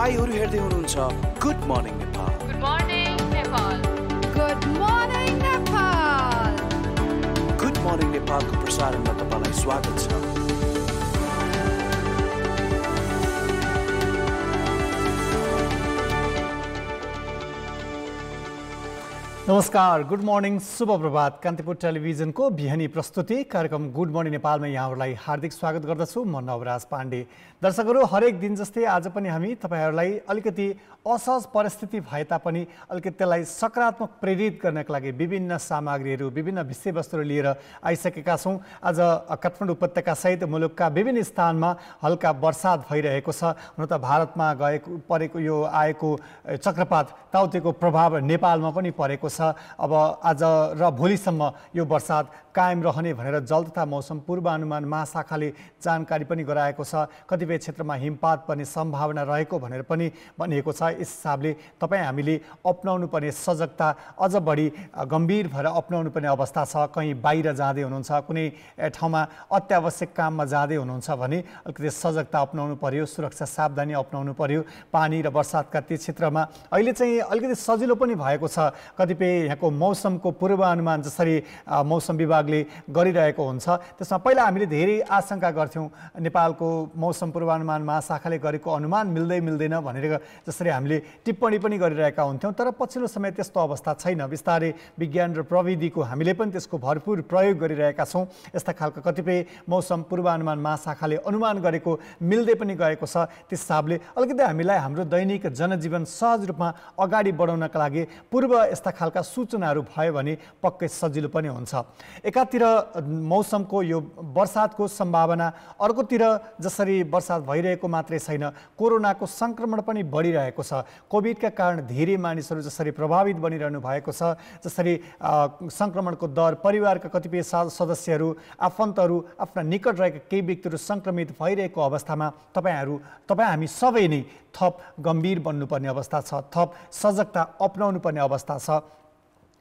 तपाईहरु हेर्दै हुनुहुन्छ good morning Nepal. Good morning Nepal. Good morning Nepal. Good morning नेपालको प्रसारणमा तपाईलाई स्वागत छ। नमस्कार, गुड मर्निङ, शुभ प्रभात। कान्तिपुर टेलिभिजनको बिहानी प्रस्तुति कार्यक्रम गुड मर्निङ नेपालमा यहाँहरूलाई हार्दिक स्वागत गर्दछु। म नवराज पाण्डे। दर्शकहरू, हरेक दिन जस्तै आज पनि हामी तपाईहरुलाई अलिकति असहज परिस्थिति भए तापनि अलिकति त्यसलाई सकारात्मक प्रेरित गर्नका लागि विभिन्न सामग्रीहरू, विभिन्न विषयवस्तुहरू लिएर आइसकेका छौँ। आज काठमाडौँ उपत्यका सहित मुलुकका विभिन्न स्थानमा हल्का वर्षात भइरहेको छ। हुन त भारतमा परेको यो आएको चक्रपात ताउतेको प्रभाव नेपालमा पनि परेको छ। अब आज र भोलिसम्म यो वर्षात कायम रहने भनेर जल तथा मौसम पूर्वानुमान महाशाखाले जानकारी पनि गराएको छ। कतिपय क्षेत्रमा हिमपात पर्ने सम्भावना रहेको भनेर पनि भनिएको छ। यस हिसाबले तपाईँ हामीले अपनाउनु पर्ने सजगता अझ बढी गम्भीर भएर अपनाउनु पर्ने अवस्था छ। कहीँ बाहिर जाँदै हुनुहुन्छ, कुनै ठाउँमा अत्यावश्यक काममा जाँदै हुनुहुन्छ भने अलिकति सजगता अपनाउनु पर्यो, सुरक्षा सावधानी अपनाउनु पर्यो। पानी र बर्सातका ती क्षेत्रमा अहिले चाहिँ अलिकति सजिलो पनि भएको छ। कतिपय यहाँको मौसमको पूर्वानुमान जसरी मौसम विभागले गरिरहेको हुन्छ त्यसमा पहिला हामीले धेरै आशंका गर्थ्यौँ। नेपालको मौसम पूर्वानुमान महाशाखाले गरेको अनुमान मिल्दैन भनेर जसरी हामीले टिप्पणी पनि गरिरहेका हुन्थ्यौँ। तर पछिल्लो समय त्यस्तो अवस्था छैन। बिस्तारै विज्ञान र प्रविधिको हामीले पनि त्यसको भरपुर प्रयोग गरिरहेका छौँ। यस्ता खालका कतिपय मौसम पूर्वानुमान महाशाखाले अनुमान गरेको मिल्दै पनि गएको छ। त्यस हिसाबले अलिकति हामीलाई हाम्रो दैनिक जनजीवन सहज रूपमा अगाडि बढाउनका लागि पूर्व यस्ता खालका सूचनाहरू भयो भने पक्कै सजिलो पनि हुन्छ। एकातिर मौसमको यो वर्षातको सम्भावना, अर्कोतिर जसरी वर्षात भइरहेको मात्रै छैन, कोरोनाको सङ्क्रमण पनि बढिरहेको छ। कोभिडका कारण धेरै मानिसहरू जसरी प्रभावित बनिरहनु भएको छ, जसरी सङ्क्रमणको दर, परिवारका कतिपय सदस्यहरू, आफन्तहरू, आफ्ना निकट रहेका केही व्यक्तिहरू सङ्क्रमित भइरहेको अवस्थामा तपाईँ हामी सबै नै थप गम्भीर बन्नुपर्ने अवस्था छ, थप सजगता अपनाउनु पर्ने अवस्था छ।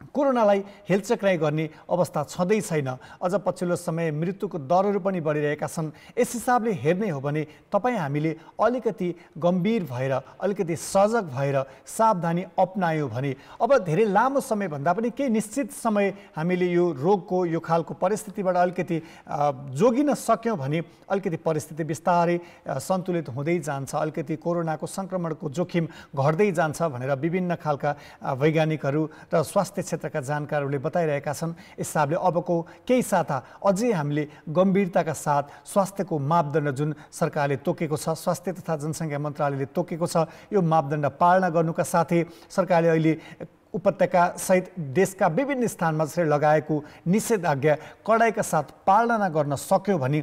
कोरोनालाई हेलचक्राइ गर्ने अवस्था छँदै छैन। अझ पछिल्लो समय मृत्युको दरहरू पनि बढिरहेका छन्। यस हिसाबले हेर्ने हो भने तपाईँ हामीले अलिकति गम्भीर भएर, अलिकति सजग भएर सावधानी अपनायौँ भने अब धेरै लामो समयभन्दा पनि केही निश्चित समय हामीले यो रोगको, यो खालको परिस्थितिबाट अलिकति जोगिन सक्यौँ भने अलिकति परिस्थिति बिस्तारै सन्तुलित हुँदै जान्छ। अलिकति कोरोनाको सङ्क्रमणको जोखिम घट्दै जान्छ भनेर विभिन्न खालका वैज्ञानिकहरू र स्वास्थ्य क्षेत्रका जानकारहरूले बताइरहेका छन्। यस हिसाबले अबको केही साता अझै हामीले गम्भीरताका साथ स्वास्थ्यको मापदण्ड जुन सरकारले तोकेको छ, स्वास्थ्य तथा जनसङ्ख्या मन्त्रालयले तोकेको छ, यो मापदण्ड पालना गर्नुका साथै सरकारले अहिले उपत्यका सहित देशका विभिन्न स्थानमा जसरी लगाएको निषेधाज्ञा कडाइका साथ पालना गर्न सक्यौँ भने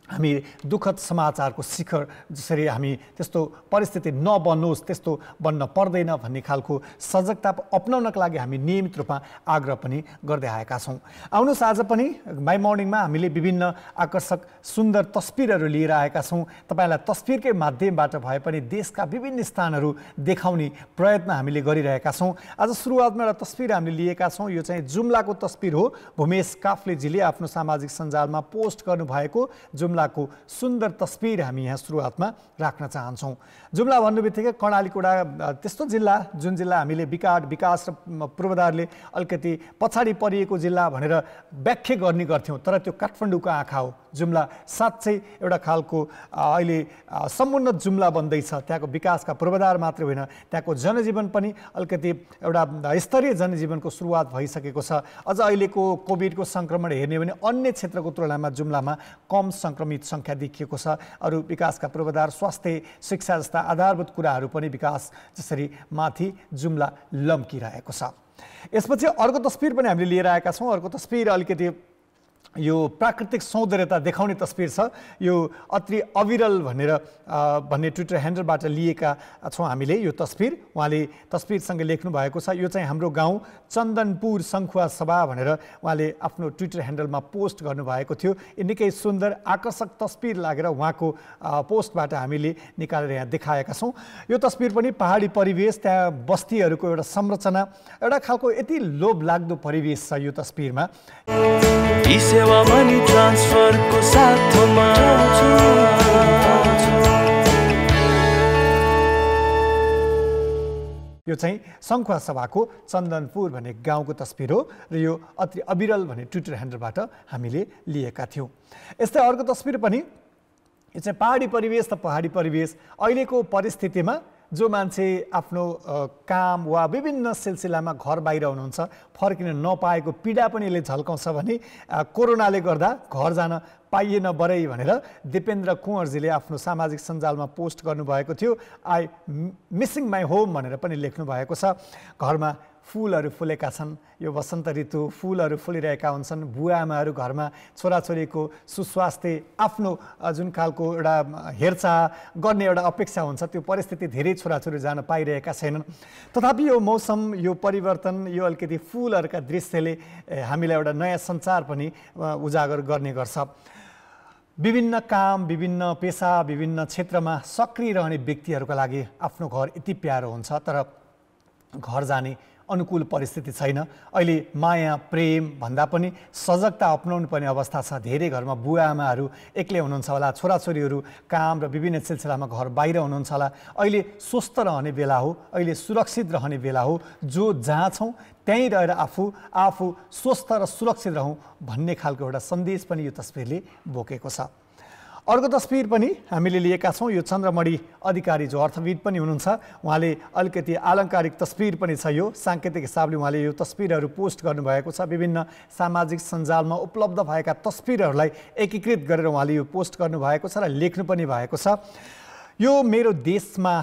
हामी दुःखद समाचारको शिखर जसरी हामी त्यस्तो परिस्थिति नबनोस्, त्यस्तो बन्न पर्दैन भन्ने खालको सजगता अपनाउनका लागि हामी नियमित रूपमा आग्रह पनि गर्दै आएका छौँ। आउनुहोस्, आज पनि माई मर्निङमा हामीले विभिन्न आकर्षक सुन्दर तस्बिरहरू लिएर आएका छौँ। तपाईँलाई तस्बिरकै माध्यमबाट भए पनि देशका विभिन्न स्थानहरू देखाउने प्रयत्न हामीले गरिरहेका छौँ। आज सुरुवातमा एउटा तस्बिर हामीले लिएका छौँ। यो चाहिँ जुम्लाको तस्बिर हो। भूमेश काफ्लेजीले आफ्नो सामाजिक सञ्जालमा पोस्ट गर्नुभएको जुम्लाको सुन्दर तस्बिर हामी यहाँ सुरुवातमा राख्न चाहन्छौँ। जुम्ला भन्नुबित्तिकै कर्णालीको एउटा त्यस्तो जिल्ला जुन जिल्ला हामीले विकास र पूर्वाधारले अलिकति पछाडि परिएको जिल्ला भनेर व्याख्या गर्ने गर्थ्यौँ। तर त्यो काठमाडौँको आँखा हो। जुम्ला साँच्चै एउटा खालको अहिले समुन्नत जुम्ला बन्दैछ। त्यहाँको विकासका पूर्वाधार मात्रै होइन, त्यहाँको जनजीवन पनि अलिकति एउटा स्तरीय जनजीवनको सुरुवात भइसकेको छ। अझ अहिलेको कोभिडको सङ्क्रमण हेर्ने भने अन्य क्षेत्रको तुलनामा जुम्लामा कम सङ्क्रमित सङ्ख्या देखिएको छ। अरू विकासका पूर्वाधार, स्वास्थ्य, शिक्षा जस्ता आधारभूत कुराहरू पनि विकास जसरी माथि जुम्ला लम्किरहेको छ। यसपछि अर्को तस्बिर पनि हामीले लिएर आएका छौँ। अर्को तस्बिर अलिकति यो प्राकृतिक सौन्दर्यता देखाउने तस्बिर छ। यो अत्रि अविरल भन्ने ट्विटर ह्यान्डलबाट लिएका छौँ हामीले यो तस्बिर। उहाँले तस्बिरसँग लेख्नु भएको छ, यो चाहिँ हाम्रो गाउँ चन्दनपुर सङ्खुवा सभा भनेर उहाँले आफ्नो ट्विटर ह्यान्डलमा पोस्ट गर्नुभएको थियो। यो निकै सुन्दर आकर्षक तस्बिर लागेर उहाँको पोस्टबाट हामीले निकालेर यहाँ देखाएका छौँ। यो तस्बिर पनि पहाडी परिवेश, त्यहाँ बस्तीहरूको एउटा संरचना, एउटा खालको यति लोभलाग्दो परिवेश छ यो तस्बिरमा। सेवा मनी ट्रान्सफरको साथमा चाहिँ सङ्खुवा सभाको चन्दनपुर भन्ने गाउँको तस्बिर हो र यो अति अविरल भन्ने ट्विटर ह्यान्डलबाट हामीले लिएका थियौँ। यस्तै अर्को तस्बिर पनि यो चाहिँ पहाडी परिवेश त पहाडी परिवेश। अहिलेको परिस्थितिमा जो मान्छे आफ्नो काम वा विभिन्न सिलसिलामा घर बाहिर हुनुहुन्छ, फर्किन नपाएको पीडा पनि यसले झल्काउँछ भने कोरोनाले गर्दा घर जान पाइएन बरै भनेर दिपेन्द्र कुँवरजीले आफ्नो सामाजिक सञ्जालमा पोस्ट गर्नुभएको थियो। आई मिसिङ माई होम भनेर पनि लेख्नु भएको छ। घरमा फुलहरू फुलेका छन्, यो वसन्त ऋतु, फुलहरू फुलिरहेका हुन्छन्। बुवाआमाहरू घरमा छोराछोरीको सुस्वास्थ्य, आफ्नो जुन खालको एउटा हेरचाह गर्ने एउटा अपेक्षा हुन्छ, त्यो परिस्थिति धेरै छोराछोरी जान पाइरहेका छैनन्। तथापि यो मौसम, यो परिवर्तन, यो अलिकति फुलहरूका दृश्यले हामीलाई एउटा नयाँ सञ्चार पनि उजागर गर्ने गर्छ। विभिन्न काम, विभिन्न पेसा, विभिन्न क्षेत्रमा सक्रिय रहने व्यक्तिहरूका लागि आफ्नो घर यति प्यारो हुन्छ, तर घर जाने अनुकूल परिस्थिति छैन। अहिले माया, प्रेम भन्दा पनि सजगता अपनाउनु पर्ने अवस्था छ। धेरै घरमा बुवाआमाहरू एक्लै हुनुहुन्छ होला, छोराछोरीहरू काम र विभिन्न सिलसिलामा घर बाहिर हुनुहुन्छ होला। अहिले स्वस्थ रहने बेला हो, अहिले सुरक्षित रहने बेला हो। जो जहाँ छौँ त्यहीँ रहेर आफू स्वस्थ र सुरक्षित रहौँ भन्ने खालको एउटा सन्देश पनि यो तस्बिरले बोकेको छ। अर्को तस्बिर पनि हामीले लिएका छौँ। यो चन्द्रमणि अधिकारी जो अर्थविद पनि हुनुहुन्छ, उहाँले अलिकति आलङ्कारिक तस्बिर पनि छ। यो साङ्केतिक हिसाबले उहाँले यो तस्बिरहरू पोस्ट गर्नुभएको छ। विभिन्न सामाजिक सञ्जालमा उपलब्ध भएका तस्बिरहरूलाई एकीकृत गरेर उहाँले यो पोस्ट गर्नुभएको छ र लेख्नु पनि भएको छ। यो मेरो देशमा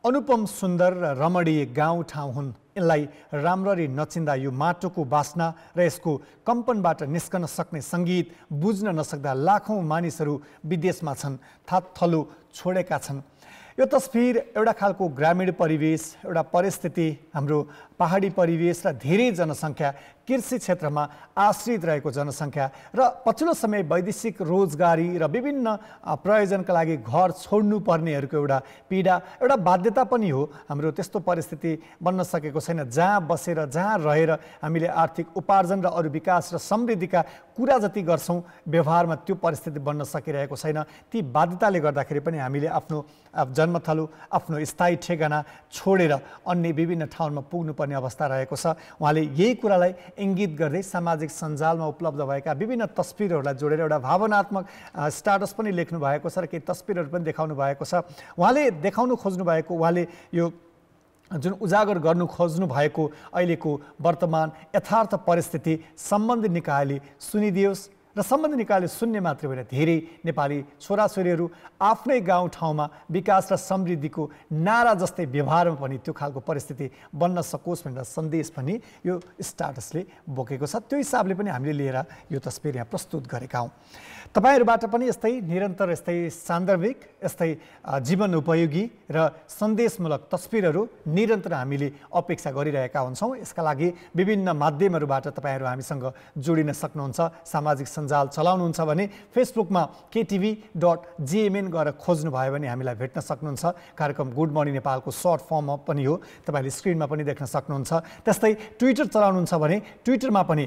अनुपम सुन्दर र रमणीय गाउँठाउँ हुन्। यसलाई राम्ररी नचिन्दा यो माटोको बास्ना र यसको कम्पनबाट निस्कन सक्ने सङ्गीत बुझ्न नसक्दा लाखौँ मानिसहरू विदेशमा छन्, थातथलो छोडेका छन्। यो तस्बिर एउटा खालको ग्रामीण परिवेश, एउटा परिस्थिति, हाम्रो पहाडी परिवेश र धेरै जनसङ्ख्या, कृषि क्षेत्रमा आश्रित रहेको जनसङ्ख्या र पछिल्लो समय वैदेशिक रोजगारी र विभिन्न प्रयोजनका लागि घर छोड्नु पर्नेहरूको एउटा पीडा, एउटा बाध्यता पनि हो। हाम्रो त्यस्तो परिस्थिति बन्न सकेको छैन जहाँ बसेर, जहाँ रहेर हामीले आर्थिक उपार्जन र अरू विकास र समृद्धिका कुरा जति गर्छौँ, व्यवहारमा त्यो परिस्थिति बन्न सकिरहेको छैन। ती बाध्यताले गर्दाखेरि पनि हामीले आफ्नो जन्मथलो, आफ्नो स्थायी ठेगाना छोडेर अन्य विभिन्न ठाउँमा पुग्नुपर्ने अवस्था रहेको छ। उहाँले यही कुरालाई इङ्गित गर्दै सामाजिक सञ्जालमा उपलब्ध भएका विभिन्न तस्बिरहरूलाई जोडेर एउटा भावनात्मक स्टाटस पनि लेख्नु भएको छ र केही तस्बिरहरू पनि देखाउनु भएको छ। उहाँले देखाउनु खोज्नु भएको, उहाँले यो जुन उजागर गर्नु खोज्नु भएको अहिलेको वर्तमान यथार्थ परिस्थिति सम्बन्धित निकायले सुनिदियोस् र सम्बन्धित निकायले सुन्ने मात्रै होइन, धेरै नेपाली छोराछोरीहरू आफ्नै गाउँठाउँमा विकास र समृद्धिको नारा जस्तै व्यवहारमा पनि त्यो खालको परिस्थिति बन्न सकोस् भनेर सन्देश पनि यो स्टाटसले बोकेको छ। त्यो हिसाबले पनि हामीले लिएर यो तस्बिर यहाँ प्रस्तुत गरेका हौँ। तपाईहरूबाट पनि यस्तै निरन्तर, यस्तै सान्दर्भिक, यस्तै जीवन उपयोगी र सन्देशमूलक तस्बिरहरू निरन्तर हामीले अपेक्षा गरिरहेका हुन्छौँ। यसका लागि विभिन्न माध्यमहरूबाट तपाईँहरू हामीसँग जोडिन सक्नुहुन्छ। सामाजिक सञ्जाल चलाउनुहुन्छ भने फेसबुकमा ktv.gmn गएर खोज्नुभयो भने हामीलाई भेट्न सक्नुहुन्छ। कार्यक्रम गुड मर्निङ नेपालको सर्ट फर्ममा पनि हो, तपाईँले स्क्रिनमा पनि देख्न सक्नुहुन्छ। त्यस्तै ट्विटर चलाउनुहुन्छ भने ट्विटरमा पनि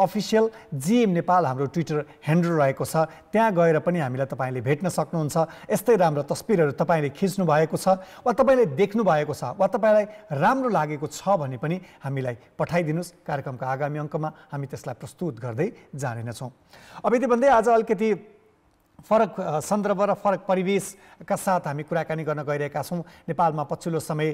@officialgm नेपाल हाम्रो ट्विटर ह्यान्डल रहेको छ। त्यहाँ गएर पनि हामीलाई तपाईँले भेट्न सक्नुहुन्छ। यस्तै राम्रो तस्बिरहरू तपाईँले खिच्नु भएको छ वा तपाईँले देख्नु भएको छ वा तपाईँलाई राम्रो लागेको छ भने पनि हामीलाई पठाइदिनुहोस्। कार्यक्रमका आगामी अङ्कमा हामी त्यसलाई प्रस्तुत गर्दै जानेछौँ। अब यति भन्दै आज अलिकति फरक सन्दर्भ र फरक परिवेशका साथ हामी कुराकानी गर्न गइरहेका छौँ। नेपालमा पछिल्लो समय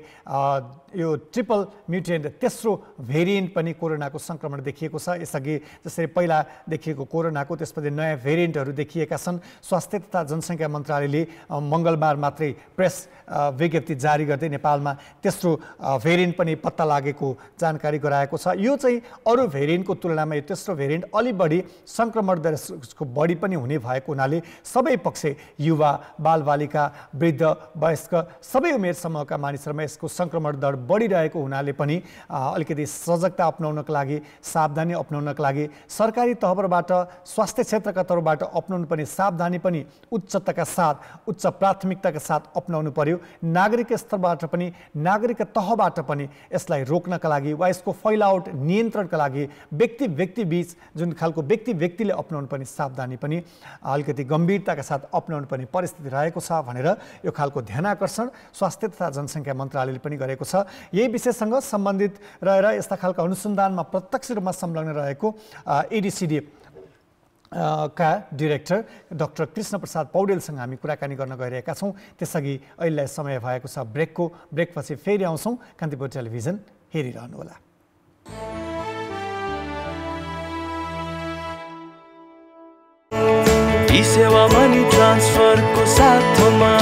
यो ट्रिपल म्युटेन्ट तेस्रो भेरिएन्ट पनि कोरोनाको सङ्क्रमण देखिएको छ। यसअघि जसरी पहिला देखिएको कोरोनाको त्यसपछि नयाँ भेरिएन्टहरू देखिएका छन्। स्वास्थ्य तथा जनसङ्ख्या मन्त्रालयले मङ्गलबार मात्रै प्रेस विज्ञप्ति जारी गर्दै नेपालमा तेस्रो भेरिएन्ट पनि पत्ता लागेको जानकारी गराएको छ। यो चाहिँ अरू भेरिएन्टको तुलनामा यो तेस्रो भेरिएन्ट अलि बढी सङ्क्रमण दर बढी पनि हुने भएको हुनाले सबै पक्ष, युवा, बालबालिका, वृद्ध, वयस्क सबै उमेर समूहका मानिसहरूमा यसको सङ्क्रमण दर बढिरहेको हुनाले पनि अलिकति सजगता अपनाउनका लागि, सावधानी अपनाउनका लागि सरकारी तहबाट, स्वास्थ्य क्षेत्रका तर्फबाट अपनाउनु पर्ने सावधानी पनि उच्चताका साथ, उच्च प्राथमिकताका साथ अपनाउनु पर्यो। नागरिक स्तरबाट पनि, नागरिक तहबाट पनि यसलाई रोक्नका लागि वा यसको फैलावट नियन्त्रणका लागि व्यक्ति बीच जुन खालको व्यक्तिले अपनाउनु पर्ने सावधानी पनि अलिकति गम्भीर गम्भीरताका साथ अपनाउनु पर्ने परिस्थिति रहेको छ भनेर यो खालको ध्यानाकर्षण स्वास्थ्य तथा जनसङ्ख्या मन्त्रालयले पनि गरेको छ। यही विषयसँग सम्बन्धित रहेर यस्ता खालका अनुसन्धानमा प्रत्यक्ष रूपमा संलग्न रहेको एडिसिडी का डाइरेक्टर डाक्टर कृष्ण प्रसाद पौडेलसँग हामी कुराकानी गर्न गइरहेका छौँ। त्यसअघि अहिलेलाई समय भएको छ ब्रेकपछि फेरि आउँछौँ। कान्तिपुर टेलिभिजन हेरिरहनुहोला। सेवा मनी ट्रान्सफरको साथमा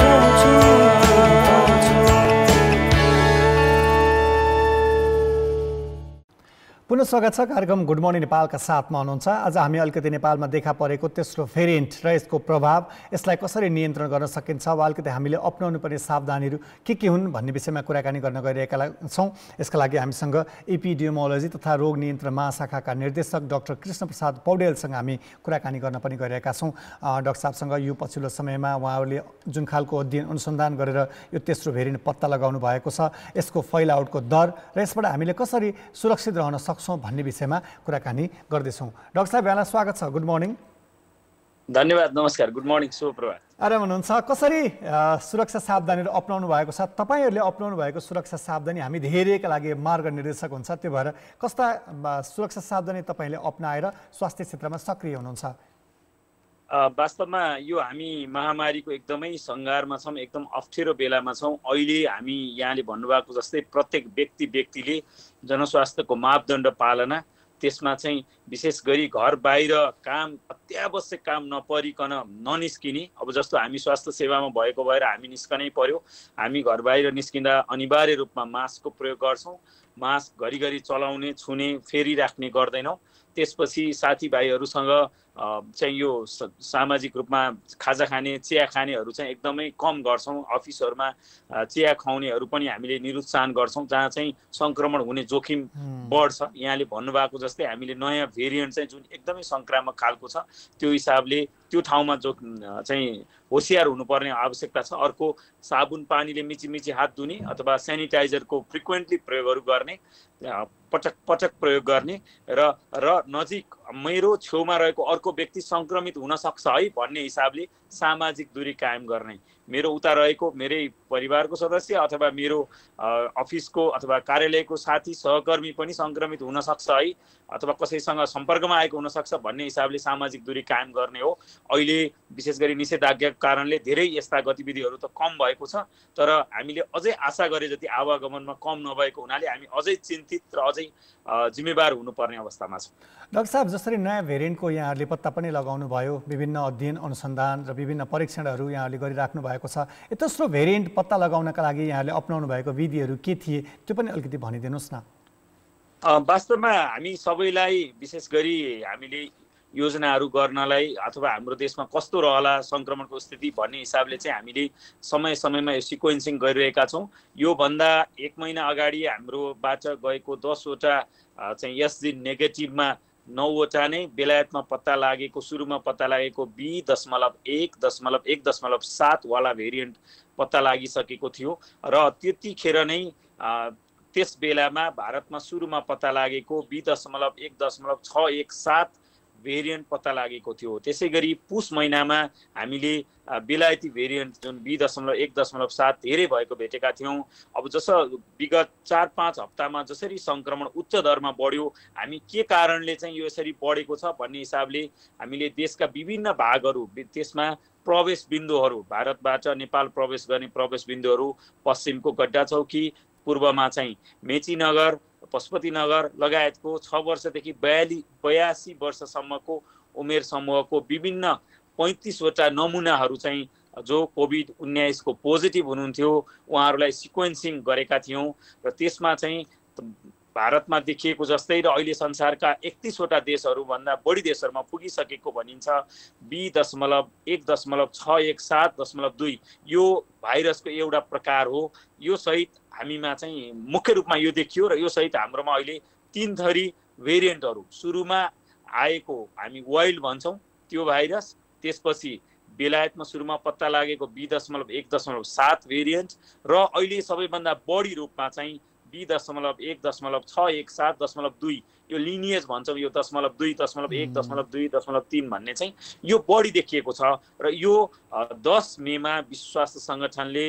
पुनः स्वागत छ। कार्यक्रम गुड मर्निङ नेपालका साथमा हुनुहुन्छ। आज हामी अलिकति नेपालमा देखा परेको तेस्रो भेरिएन्ट र यसको प्रभाव, यसलाई कसरी नियन्त्रण गर्न सकिन्छ वा अलिकति हामीले अपनाउनु पर्ने सावधानीहरू के हुन् भन्ने विषयमा कुराकानी गर्न गइरहेका छौँ। यसका लागि हामीसँग एपिडेमियोलोजी तथा रोग नियन्त्रण महाशाखाका निर्देशक डाक्टर कृष्ण प्रसाद पौडेलसँग हामी कुराकानी गर्न पनि गइरहेका छौँ। डाक्टर साहबसँग यो पछिल्लो समयमा उहाँहरूले जुन खालको अध्ययन अनुसन्धान गरेर यो तेस्रो भेरिएन्ट पत्ता लगाउनु भएको छ, यसको फैलाउटको दर र यसबाट हामीले कसरी सुरक्षित रहन सक्छौँ भन्ने विषयमा कुराकानी गर्दैछौँ। डाक्टर साहब, यहाँलाई स्वागत छ। Good morning. धन्यवाद, नमस्कार, गुड मर्निङ, शुभ प्रभात। आराम हुनुहुन्छ? कसरी सुरक्षा सावधानीहरू अपनाउनु भएको छ? तपाईँहरूले अपनाउनु भएको सुरक्षा सावधानी हामी धेरैका लागि मार्गनिर्देशक हुन्छ, त्यो भएर कस्ता सुरक्षा सावधानी तपाईँले अपनाएर स्वास्थ्य क्षेत्रमा सक्रिय हुनुहुन्छ? वास्तवमा यो हामी महामारीको एकदमै सङ्घारमा छौँ, एकदम अप्ठ्यारो बेलामा छौँ। अहिले हामी यहाँले भन्नुभएको जस्तै प्रत्येक व्यक्तिले जनस्वास्थ्यको मापदण्ड पालना, त्यसमा चाहिँ विशेष गरी घर बाहिर काम अत्यावश्यक काम नपरिकन ननिस्किने। अब जस्तो हामी स्वास्थ्य सेवामा भएको भएर हामी निस्कनै पर्यो, हामी घर बाहिर निस्किँदा अनिवार्य रूपमा मास्कको प्रयोग गर्छौँ। मास्क घरिघरि चलाउने, छुने, फेरि राख्ने गर्दैनौँ। त्यसपछि साथीभाइहरूसँग चाहिँ यो सामाजिक रूपमा खाजा खाने, चिया खानेहरू चाहिँ एकदमै कम गर्छौँ। अफिसहरूमा चिया खुवाउनेहरू पनि हामीले निरुत्साहन गर्छौँ, जहाँ चाहिँ सङ्क्रमण हुने जोखिम बढ्छ। यहाँले भन्नुभएको जस्तै हामीले नयाँ भेरिएन्ट चाहिँ जुन एकदमै सङ्क्रामक खालको छ, त्यो हिसाबले त्यो ठाउँमा जो चाहिँ होसियार हुनुपर्ने आवश्यकता छ। अर्को, साबुन पानीले मिची हात धुने अथवा सेनिटाइजरको फ्रिक्वेन्टली प्रयोगहरू गर्ने, पटक प्रयोग गर्ने र नजिक मेरो छेउमा रहेको अर्को व्यक्ति सङ्क्रमित हुन सक्छ है भन्ने हिसाबले सामाजिक दूरी कायम गर्ने। मेरो उता रहेको मेरै परिवारको सदस्य अथवा मेरो अफिसको अथवा कार्यालयको साथी सहकर्मी पनि सङ्क्रमित हुन सक्छ है, अथवा कसैसँग सम्पर्कमा आएको हुनसक्छ भन्ने हिसाबले सामाजिक दूरी कायम गर्ने हो। अहिले विशेष गरी निषेधाज्ञाको कारणले धेरै यस्ता गतिविधिहरू त कम भएको छ, तर हामीले अझै आशा गरे जति आवागमनमा कम नभएको हुनाले हामी अझै चिन्तित र अझै जिम्मेवार हुनुपर्ने अवस्थामा छौँ। डाक्टर साहब, जसरी नयाँ भेरिएन्टको यहाँहरूले पत्ता पनि लगाउनु भयो, विभिन्न अध्ययन अनुसन्धान र विभिन्न परीक्षणहरू यहाँहरूले गरिराख्नु भएको छ, तेस्रो भेरिएन्ट पत्ता लगाउनका लागि यहाँहरूले अपनाउनु भएको विधिहरू के थिए त्यो पनि अलिकति भनिदिनुहोस् न। वास्तवमा हामी सबैलाई विशेष गरी हामीले योजनाहरू गर्नलाई अथवा हाम्रो देशमा कस्तो रहला सङ्क्रमणको स्थिति भन्ने हिसाबले चाहिँ हामीले समयमा यो सिक्वेन्सिङ गरिरहेका छौँ। योभन्दा 1 महिना अगाडि हाम्रोबाट गएको 10वटा चाहिँ एसजी नेगेटिभमा 9वटा नै बेलायतमा पत्ता लागेको, सुरुमा पत्ता लागेको B.1.1.7 वाला भेरिएन्ट पत्ता लागिसकेको थियो र त्यतिखेर नै त्यस बेलामा भारतमा सुरुमा पत्ता लागेको B.1.617 भेरिएन्ट पत्ता लागेको थियो। त्यसै गरी पुस महिनामा हामीले बेलायती भेरिएन्ट जुन B.1.7 धेरै भएको भेटेका थियौँ। अब जसो विगत 4-5 हप्तामा जसरी सङ्क्रमण उच्च दरमा बढ्यो, हामी के कारणले चाहिँ यो यसरी बढेको छ भन्ने हिसाबले हामीले देशका विभिन्न भागहरू, त्यसमा प्रवेश बिन्दुहरू, भारतबाट नेपाल प्रवेश गर्ने प्रवेश बिन्दुहरू, पश्चिमको गड्डा चौकी, पूर्वमा चाहिँ मेचीनगर, पशुपतिनगर लगायतको 6 वर्षदेखि 82 वर्षसम्मको उमेर समूहको विभिन्न 35वटा नमुनाहरू चाहिँ जो कोभिड-19 को पोजिटिभ हुनुहुन्थ्यो उहाँहरूलाई सिक्वेन्सिङ गरेका थियौँ र त्यसमा चाहिँ भारतमा देखिएको जस्तै र अहिले संसारका 31वटा देशहरूभन्दा बढी देशहरूमा पुगिसकेको भनिन्छ B.1.617.2 यो भाइरसको एउटा प्रकार हो। यो सहित हामीमा चाहिँ मुख्य रूपमा यो देखियो र यो सहित हाम्रोमा अहिले 3 थरी भेरिएन्टहरू, सुरुमा आएको हामी वाइल्ड भन्छौँ त्यो भाइरस, त्यसपछि बेलायतमा सुरुमा पत्ता लागेको B.1.7 भेरिएन्ट र अहिले सबैभन्दा बढी रूपमा चाहिँ B.1.617.2 यो लिनिएज भन्छौँ यो 0.2, 0.1, 0.2, 0.3 भन्ने चाहिँ यो बढी देखिएको छ र यो 10 मेमा विश्व स्वास्थ्य सङ्गठनले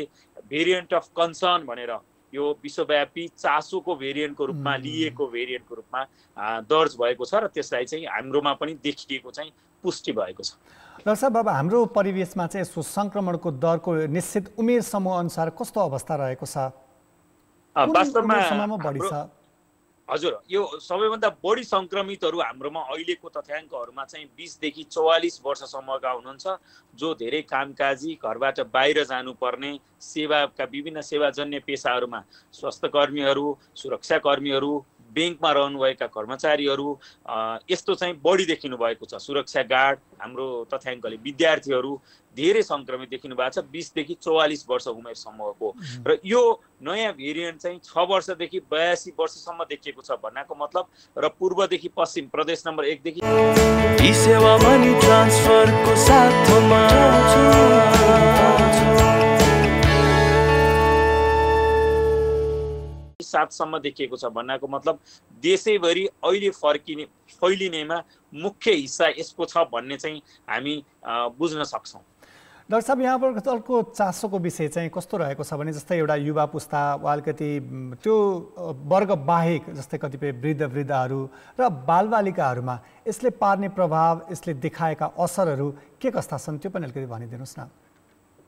भेरिएन्ट अफ कन्सर्न भनेर यो विश्वव्यापी चासोको भेरिएन्टको रूपमा लिएको भेरिएन्टको रूपमा दर्ज भएको छ र त्यसलाई चाहिँ हाम्रोमा पनि देखिएको चाहिँ पुष्टि भएको छ। डाक्टर साहब, अब हाम्रो परिवेशमा चाहिँ यसो सङ्क्रमणको दरको निश्चित उमेर समूह अनुसार कस्तो अवस्था रहेको छ? वास्तवमा बढी छ? हजुर, यो सबैभन्दा बढी सङ्क्रमितहरू हाम्रोमा अहिलेको तथ्याङ्कहरूमा चाहिँ 20 देखि 44 वर्षसम्मका हुनुहुन्छ, जो धेरै कामकाजी घरबाट बाहिर जानुपर्ने सेवाका विभिन्न सेवाजन्य पेसाहरूमा स्वास्थ्य कर्मीहरू, सुरक्षाकर्मीहरू, ब्याङ्कमा रहनुभएका कर्मचारीहरू यस्तो चाहिँ बढी देखिनु भएको छ। सुरक्षा गार्ड हाम्रो तथ्याङ्कले विद्यार्थीहरू धेरै सङ्क्रमित देखिनु भएको छ 20 देखि 44 वर्ष उमेर समूहको। र यो नयाँ भेरिएन्ट चाहिँ 6 वर्षदेखि 82 वर्षसम्म देखिएको छ भन्नाको मतलब र पूर्वदेखि पश्चिम प्रदेश नम्बर 1 देखि सेवा मनी ट्रान्सफरको साथमा 7 सम्म देखिएको छ भन्नाको मतलब देशैभरि अहिले फैलिनेमा मुख्य हिस्सा यसको छ भन्ने चाहिँ हामी बुझ्न सक्छौँ। डाक्टर साहब, यहाँको चासोको विषय चाहिँ कस्तो रहेको छ भने जस्तै एउटा युवा पुस्ता वा अलिकति त्यो वर्ग बाहेक जस्तै कतिपय वृद्धहरू र बालबालिकाहरूमा यसले पार्ने प्रभाव, यसले देखाएका असरहरू के कस्ता छन् त्यो पनि अलिकति भनिदिनुहोस् न।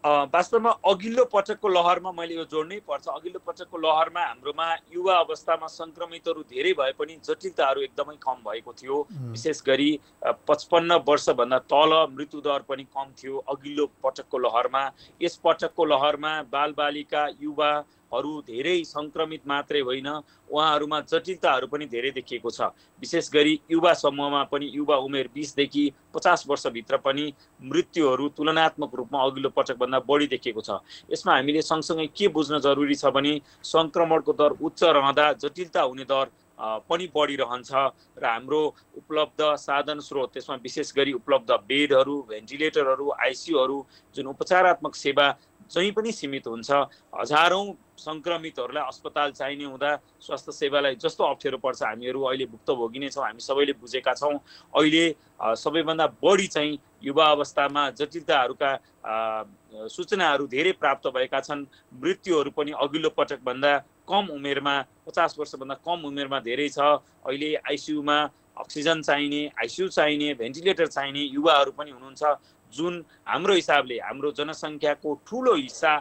वास्तवमा अघिल्लो पटकको लहरमा मैले यो जोड्नै पर्छ। अघिल्लो पटकको लहरमा हाम्रोमा युवा अवस्थामा सङ्क्रमितहरू धेरै भए पनि जटिलताहरू एकदमै कम भएको थियो। विशेष गरी 55 वर्षभन्दा तल मृत्युदर पनि कम थियो अघिल्लो पटकको लहरमा। यस पटकको लहरमा बालबालिका युवाहरू धेरै सङ्क्रमित मात्रै होइन, उहाँहरूमा जटिलताहरू पनि धेरै देखिएको छ। विशेष गरी युवा समूहमा पनि युवा उमेर 20 देखि 50 वर्षभित्र पनि मृत्युहरू तुलनात्मक रूपमा अघिल्लो पटकभन्दा बढी देखिएको छ। यसमा हामीले सँगसँगै के बुझ्न जरुरी छ भने सङ्क्रमणको दर उच्च रहँदा जटिलता हुने दर पनि बढिरहन्छ र हाम्रो उपलब्ध साधन स्रोत, त्यसमा विशेष गरी उपलब्ध बेडहरू, भेन्टिलेटरहरू, आइसियूहरू, जुन उपचारात्मक सेवा चाहिँ पनि सीमित हुन्छ। हजारौं सङ्क्रमितहरूलाई अस्पताल चाहिने हुँदा स्वास्थ्य सेवालाई जस्तो अप्ठ्यारो पर्छ हामीहरू अहिले भुक्तभोगी नै छौँ, हामी सबैले बुझेका छौँ। अहिले सबैभन्दा बढी चाहिँ युवा अवस्थामा जटिलताहरूका सूचनाहरू धेरै प्राप्त भएका छन्। मृत्युहरू पनि अघिल्लो पटकभन्दा कम उमेरमा, 50 वर्षभन्दा कम उमेरमा धेरै छ। अहिले आइसियूमा अक्सिजन चाहिने, आइसियू चाहिने, भेन्टिलेटर चाहिने युवाहरू पनि हुनुहुन्छ, जुन हाम्रो हिसाबले हाम्रो जनसङ्ख्याको ठुलो हिस्सा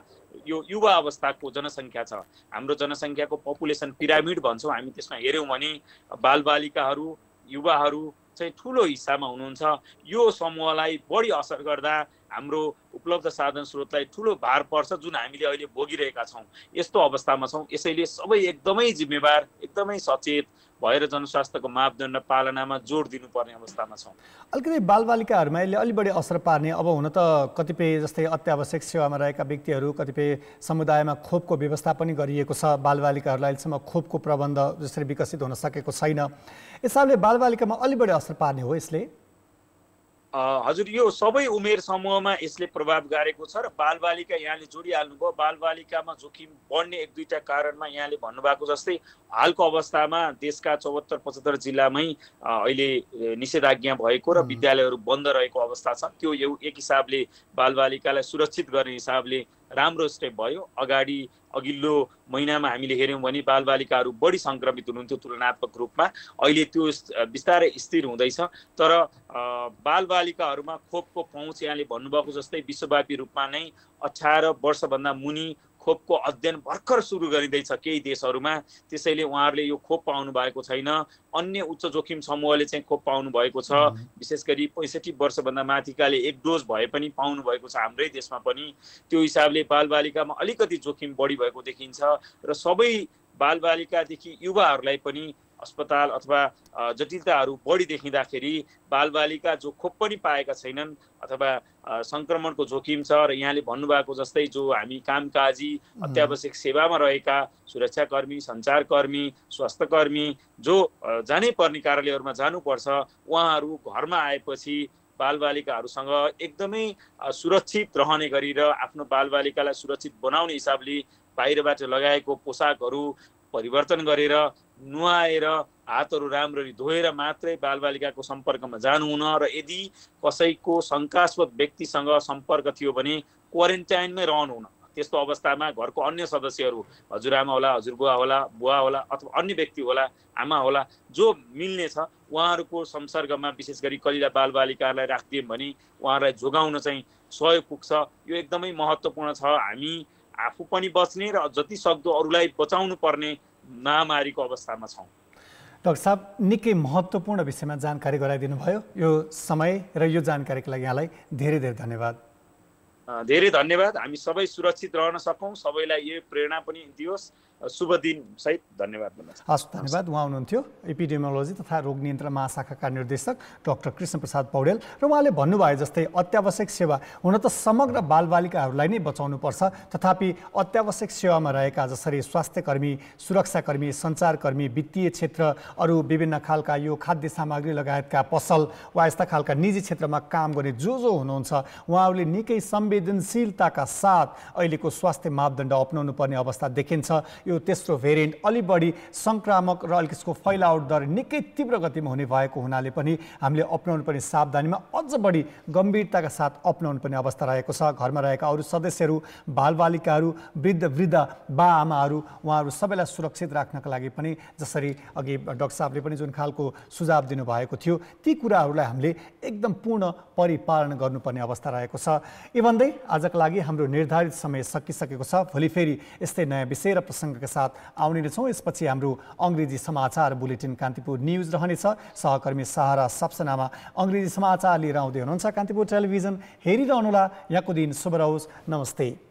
यो युवा अवस्थाको जनसङ्ख्या छ। हाम्रो जनसङ्ख्याको पपुलेसन पिरामिड भन्छौँ हामी, त्यसमा हेऱ्यौँ भने बालबालिकाहरू, युवाहरू चाहिँ ठुलो हिस्सामा हुनुहुन्छ। यो समूहलाई बढी असर गर्दा हाम्रो उपलब्ध साधन स्रोतलाई ठुलो भार पर्छ, जुन हामीले अहिले भोगिरहेका छौँ। यस्तो अवस्थामा छौँ। यसैले सबै एकदमै जिम्मेवार, एकदमै सचेत भएर जनस्वास्थ्यको मापदण्ड पालनामा जोड दिनुपर्ने अवस्थामा छौँ। अलिकति बालबालिकाहरूमा यसले अलि बढी असर पार्ने, अब हुन त कतिपय जस्तै अत्यावश्यक सेवामा रहेका व्यक्तिहरू, कतिपय समुदायमा खोपको व्यवस्था पनि गरिएको छ। बालबालिकाहरूलाई अहिलेसम्म खोपको प्रबन्ध जसरी विकसित हुन सकेको छैन। यसले बालबालिकामा अलि बढी असर पार्ने हो यसले? हजुर, यो सबै उमेर समूहमा यसले प्रभाव गारेको छ र बालबालिका यहाँले जोडिहाल्नुभयो। बालबालिकामा जोखिम बढ्ने 1-2टा कारणमा यहाँले भन्नुभएको जस्तै हालको अवस्थामा देशका 74-75 जिल्लामै अहिले निषेधाज्ञा भएको र विद्यालयहरू बन्द रहेको अवस्था छ। त्यो एक हिसाबले बालबालिकालाई सुरक्षित गर्ने हिसाबले राम्रो स्टेप भयो। अघिल्लो महिनामा हामीले हेऱ्यौँ भने बालबालिकाहरू बढी सङ्क्रमित हुनुहुन्थ्यो तुलनात्मक रूपमा। अहिले त्यो बिस्तारै स्थिर हुँदैछ। तर बालबालिकाहरूमा खोपको पहुँच यहाँले भन्नुभएको जस्तै विश्वव्यापी रूपमा नै 18 वर्षभन्दा मुनि खोपको अध्ययन भर्खर सुरु गरिँदैछ केही देशहरूमा। त्यसैले उहाँहरूले यो खोप पाउनु भएको छैन। अन्य उच्च जोखिम समूहले चाहिँ खोप पाउनु भएको छ। विशेष गरी 65 वर्षभन्दा माथिकाले 1 डोज भए पनि पाउनु भएको छ हाम्रै देशमा पनि। त्यो हिसाबले बालबालिकामा अलिकति जोखिम बढी भएको देखिन्छ र सबै बालबालिकादेखि युवाहरूलाई पनि अस्पताल अथवा जटिलताहरू बढी देखिँदाखेरि बालबालिका जो खोप पनि पाएका छैनन् अथवा सङ्क्रमणको जोखिम छ र यहाँले भन्नुभएको जस्तै जो हामी कामकाजी अत्यावश्यक सेवामा रहेका सुरक्षाकर्मी, सञ्चारकर्मी, स्वास्थ्यकर्मी जो जानै पर्ने कार्यालयहरूमा जानुपर्छ, उहाँहरू घरमा आएपछि बालबालिकाहरूसँग एकदमै सुरक्षित रहने गरी र आफ्नो बालबालिकालाई सुरक्षित बनाउने हिसाबले बाहिरबाट लगाएको पोसाकहरू परिवर्तन गरेर नुहाएर हातहरू राम्ररी धोएर मात्रै बालबालिकाको सम्पर्कमा जानुहुन र यदि कसैको शङ्कास्पद व्यक्तिसँग सम्पर्क थियो भने क्वारेन्टाइनमै रहनुहुन। त्यस्तो अवस्थामा घरको अन्य सदस्यहरू हजुरआमा होला, हजुरबुवा होला, बुवा होला अथवा अन्य व्यक्ति होला, आमा होला, जो मिल्ने छ उहाँहरूको संसर्गमा विशेष गरी कलिला बालबालिकाहरूलाई राखिदियौँ भने उहाँहरूलाई जोगाउन चाहिँ सहयोग पुग्छ। यो एकदमै महत्त्वपूर्ण छ। हामी आफू पनि बच्ने र जति सक्दो अरूलाई बचाउनु पर्ने महामारीको अवस्थामा छौँ। डाक्टर साहब, निकै महत्त्वपूर्ण विषयमा जानकारी गराइदिनु भयो। यो समय र यो जानकारीको लागि यहाँलाई धेरै धेरै धन्यवाद। धेरै धन्यवाद। हामी सबै सुरक्षित रहन सकौँ, सबैलाई यो प्रेरणा पनि दियोस्। शुभ दिन सहित धन्यवाद भन्न चाहन्छु। हस्, धन्यवाद। उहाँ हुनुहुन्थ्यो एपिडेमियोलोजी तथा रोग नियन्त्रण महाशाखाका निर्देशक डाक्टर कृष्णप्रसाद पौडेल र उहाँले भन्नुभयो जस्तै अत्यावश्यक सेवा हुन त समग्र बालबालिकाहरूलाई नै बचाउनुपर्छ, तथापि अत्यावश्यक सेवामा रहेका जसरी स्वास्थ्यकर्मी, सुरक्षाकर्मी, सञ्चारकर्मी, वित्तीय क्षेत्र, अरू विभिन्न खालका यो खाद्य सामग्री लगायतका पसल वा यस्ता खालका निजी क्षेत्रमा काम गर्ने जो हुनुहुन्छ उहाँहरूले निकै संवेदनशीलताका साथ अहिलेको स्वास्थ्य मापदण्ड अपनाउनु पर्ने अवस्था देखिन्छ। यो तेस्रो भेरिएन्ट अलि बढी संक्रामक र अलिक यसको फैलावट दर निकै तीव्र गतिमा हुने भएको हुनाले पनि हामीले अपनाउनु पर्ने सावधानीमा अझ बढी गम्भीरताका साथ अपनाउनु पर्ने अवस्था रहेको छ। घरमा रहेका अरू सदस्यहरू, बालबालिकाहरू, वृद्ध बा आमाहरू, उहाँहरू सबैलाई सुरक्षित राख्नका लागि पनि जसरी अघि डाक्टर साहबले पनि जुन खालको सुझाव दिनुभएको थियो ती कुराहरूलाई हामीले एकदम पूर्ण परिपालन गर्नुपर्ने अवस्था रहेको छ। यी भन्दै आजका लागि हाम्रो निर्धारित समय सकिसकेको छ। भोलि फेरि यस्तै नयाँ विषय र प्रसङ्गका साथ आउने नै छौँ। यसपछि हाम्रो अङ्ग्रेजी समाचार बुलेटिन कान्तिपुर न्युज रहनेछ। सहकर्मी सहारा सप्सनामा अङ्ग्रेजी समाचार लिएर आउँदै हुनुहुन्छ। कान्तिपुर टेलिभिजन हेरिरहनुहोला। यहाँको दिन शुभ रहोस्। नमस्ते।